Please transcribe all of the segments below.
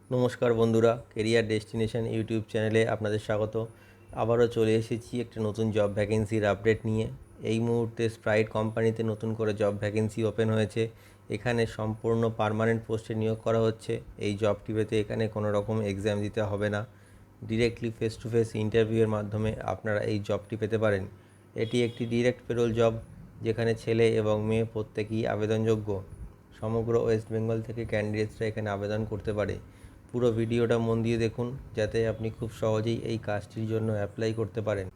নমস্কার বন্ধুরা, career destination YouTube চ্যানেলে আপনাদের স্বাগত। আবারও চলে এসেছি একটা নতুন জব ভ্যাকেন্সির আপডেট নিয়ে। এই মুহূর্তে স্প্রাইট কোম্পানিতে নতুন করে জব ভ্যাকেন্সি ওপেন হয়েছে। এখানে সম্পূর্ণ পার্মানেন্ট পোস্টে নিয়োগ করা হচ্ছে। এই জবটি পেতে এখানে কোনো রকম এক্সাম দিতে হবে না, ডিরেক্টলি ফেস টু ফেস ইন্টারভিউয়ের মাধ্যমে আপনারা এই জবটি পেতে পারেন। এটি একটি ডিরেক্ট পেরোল জব, যেখানে ছেলে এবং মেয়ে প্রত্যেকেই আবেদনযোগ্য। সমগ্র ওয়েস্ট বেঙ্গল থেকে ক্যান্ডিডেটসরা এখানে আবেদন করতে পারে। পুরো ভিডিওটা মন দিয়ে দেখুন, যাতে আপনি খুব সহজেই এই কাজটির জন্য অ্যাপ্লাই করতে পারেন।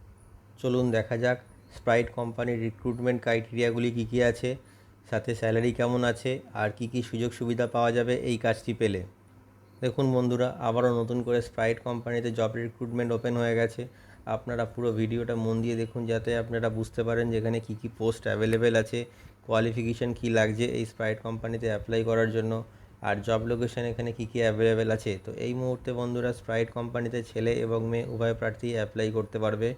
চলুন দেখা যাক স্প্রাইট কোম্পানির রিক্রুটমেন্ট ক্রাইটেরিয়াগুলি কী কী আছে, সাথে স্যালারি কেমন আছে, আর কী কী সুযোগ সুবিধা পাওয়া যাবে এই কাজটি পেলে। দেখুন বন্ধুরা, আবারও নতুন করে স্প্রাইট কোম্পানিতে জব রিক্রুটমেন্ট ওপেন হয়ে গেছে। আপনারা পুরো ভিডিওটা মন দিয়ে দেখুন, যাতে আপনারা বুঝতে পারেন যেখানে কী কী পোস্ট অ্যাভেলেবেল আছে, কোয়ালিফিকেশান কী লাগছে এই স্প্রাইট কোম্পানিতে অ্যাপ্লাই করার জন্য, আর জব লোকেশান এখানে কী কী অ্যাভেলেবেল আছে। তো এই মুহূর্তে বন্ধুরা, স্প্রাইট কোম্পানিতে ছেলে এবং মেয়ে উভয় প্রার্থী অ্যাপ্লাই করতে পারবে।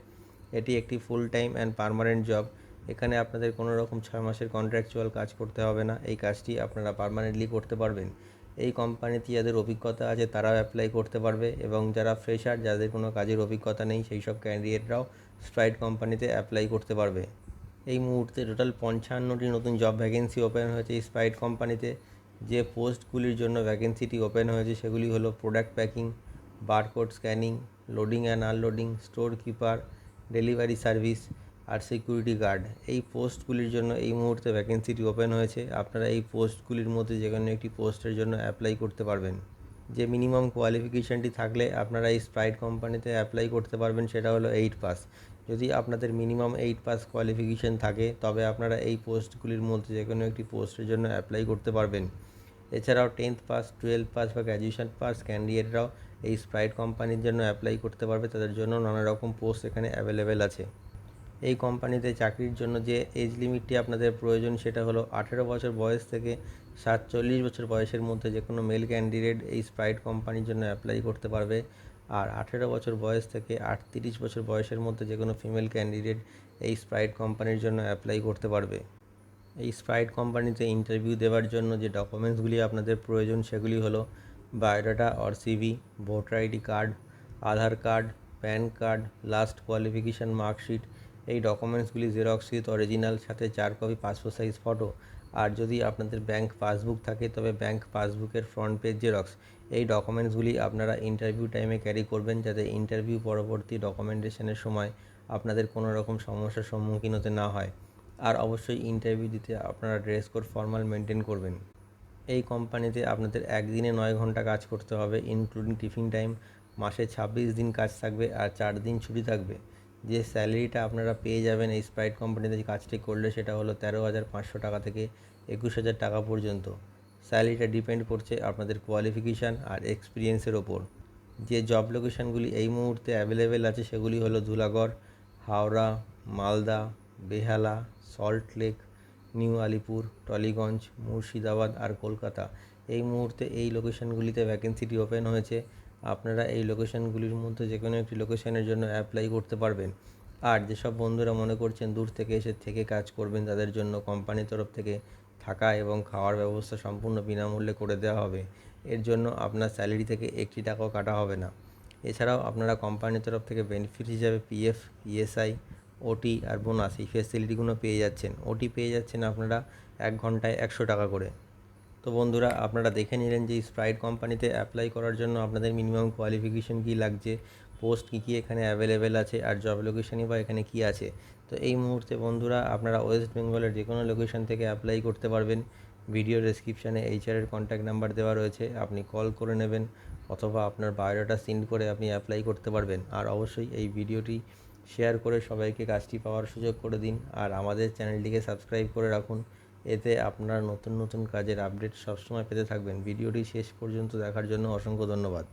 এটি একটি full time and permanent job. এখানে আপনাদের কোনো রকম 6 মাসের কন্ট্রাকচুয়াল কাজ করতে হবে না। এই কাজটি আপনারা পার্মানেন্টলি করতে পারবেন। এই কোম্পানিতে যাদের অভিজ্ঞতা আছে তারাও অ্যাপ্লাই করতে পারবে, এবং যারা ফ্রেশার, যাদের কোনো কাজের অভিজ্ঞতা নেই, সেই সব ক্যান্ডিডেটরাও স্প্রাইট কোম্পানিতে অ্যাপ্লাই করতে পারবে। এই মুহূর্তে টোটাল 55টি নতুন জব ভ্যাকেন্সি ওপেন হয়েছে এই স্প্রাইট কোম্পানিতে। যে পোস্টগুলির জন্য ভ্যাকেন্সিটি ওপেন হয়েছে সেগুলি হলো product packing, barcode scanning, loading and unloading, store keeper, delivery service আর সিকিউরিটি গার্ড। এই পোস্টগুলির জন্য এই মুহূর্তে ভ্যাকেন্সিটি ওপেন হয়েছে। আপনারা এই পোস্টগুলির মধ্যে যে কোনো একটি পোস্টের জন্য অ্যাপ্লাই করতে পারবেন। যে মিনিমাম কোয়ালিফিকেশানটি থাকলে আপনারা এই স্প্রাইট কোম্পানিতে অ্যাপ্লাই করতে পারবেন, সেটা হলো 8 পাস। যদি আপনাদের মিনিমাম 8 পাস কোয়ালিফিকেশান থাকে, তবে আপনারা এই পোস্টগুলির মধ্যে যে কোনো একটি পোস্টের জন্য অ্যাপ্লাই করতে পারবেন। এছাড়াও 10th পাস, 12 পাস বা গ্র্যাজুয়েশন পাস ক্যান্ডিডেটরাও এই স্প্রাইট কোম্পানির জন্য অ্যাপ্লাই করতে পারবে। তাদের জন্য নানা রকম পোস্ট এখানে অ্যাভেলেবেল আছে। এই কোম্পানিতে চাকরির জন্য যে এজ লিমিটটি আপনাদের প্রয়োজন, সেটা হলো 18 বছর বয়স থেকে 47 বছর বয়সের মধ্যে যে কোনো মেল ক্যান্ডিডেট এই স্প্রাইট কোম্পানির জন্য অ্যাপ্লাই করতে পারবে। আর 18 বছর বয়স থেকে 38 বছর বয়সের মধ্যে যে কোনো ফিমেল ক্যান্ডিডেট এই স্প্রাইট কোম্পানির জন্য অ্যাপ্লাই করতে পারবে। এই স্প্রাইট কোম্পানিতে ইন্টারভিউ দেওয়ার জন্য যে ডকুমেন্টসগুলি আপনাদের প্রয়োজন, সেগুলি হলো biodata or CV, voter ID card, Aadhaar card, pan card, last qualification marksheet. এই ডকুমেন্টসগুলি জেরক্স উইথ অরিজিনাল, সাথে 4 কপি পাসপোর্ট সাইজ ফটো। আর যদি আপনাদের ব্যাংক পাসবুক থাকে, তবে ব্যাংক পাসবুকের ফ্রন্ট পেজ জেরক্স। এই ডকুমেন্টসগুলি আপনারা ইন্টারভিউ টাইমে ক্যারি করবেন, যাতে ইন্টারভিউ পরবর্তী ডকুমেন্টেশনের সময় আপনাদের কোনো রকম সমস্যার সম্মুখীন হতে না হয়। আর অবশ্যই ইন্টারভিউ দিতে আপনারা ড্রেস কোড ফর্মাল মেনটেন করবেন। এই কোম্পানিতে আপনাদের একদিনে 9 ঘন্টা কাজ করতে হবে, ইনক্লুডিং টিফিন টাইম। মাসে 26 দিন কাজ থাকবে আর 4 দিন ছুটি থাকবে। যে স্যালারিটা আপনারা পেয়ে যাবেন এই স্প্রাইট কোম্পানিতে কাজটি করলে, সেটা হলো 13,500 টাকা থেকে 21,000 টাকা পর্যন্ত। স্যালারিটা ডিপেন্ড করছে আপনাদের কোয়ালিফিকেশান আর এক্সপিরিয়েন্সের ওপর। যে জব লোকেশানগুলি এই মুহূর্তে অ্যাভেলেবেল আছে সেগুলি হলো Dhulagarh, Howrah, Malda, Behala, Salt Lake, New Alipore, Tollygunge, Murshidabad আর কলকাতা। এই মুহূর্তে এই লোকেশানগুলিতে ভ্যাকেন্সিটি ওপেন হয়েছে। আপনারা এই লোকেশানগুলির মধ্যে যে কোনো একটি লোকেশানের জন্য অ্যাপ্লাই করতে পারবেন। আর যেসব বন্ধুরা মনে করছেন দূর থেকে এসে কাজ করবেন, তাদের জন্য কোম্পানির তরফ থেকে থাকা এবং খাওয়ার ব্যবস্থা সম্পূর্ণ বিনামূল্যে করে দেওয়া হবে। এর জন্য আপনার স্যালারি থেকে একটি টাকাও কাটা হবে না। এছাড়াও আপনারা কোম্পানির তরফ থেকে বেনিফিট হিসাবে পিএফ, ইএসআই, ওটি আর বোনাস এই ফেসিলিটিগুলো পেয়ে যাচ্ছেন। ওটি পেয়ে যাচ্ছেন আপনারা 1 ঘন্টায় 100 টাকা করে। তো বন্ধুরা, আপনারা দেখে নিলেন যে স্প্রাইট কোম্পানিতে অ্যাপ্লাই করার জন্য আপনাদের মিনিমাম কোয়ালিফিকেশান কী লাগছে, পোস্ট কী কী এখানে অ্যাভেলেবেল আছে, আর জব লোকেশানই বা এখানে কী আছে। তো এই মুহূর্তে বন্ধুরা, আপনারা ওয়েস্ট বেঙ্গলের যে কোনো লোকেশান থেকে অ্যাপ্লাই করতে পারবেন। ভিডিও ডেসক্রিপশানে এইচআরের কন্ট্যাক্ট নাম্বার দেওয়া রয়েছে, আপনি কল করে নেবেন, অথবা আপনার বায়োডাটা সেন্ড করে আপনি অ্যাপ্লাই করতে পারবেন। আর অবশ্যই এই ভিডিওটি শেয়ার করে সবাইকে কাজটি পাওয়ার সুযোগ করে দিন, আর আমাদের চ্যানেলটিকে সাবস্ক্রাইব করে রাখুন। এতে আপনারা নতুন নতুন কাজের আপডেট সবসময় পেতে থাকবেন। ভিডিওটি শেষ পর্যন্ত দেখার জন্য অসংখ্য ধন্যবাদ।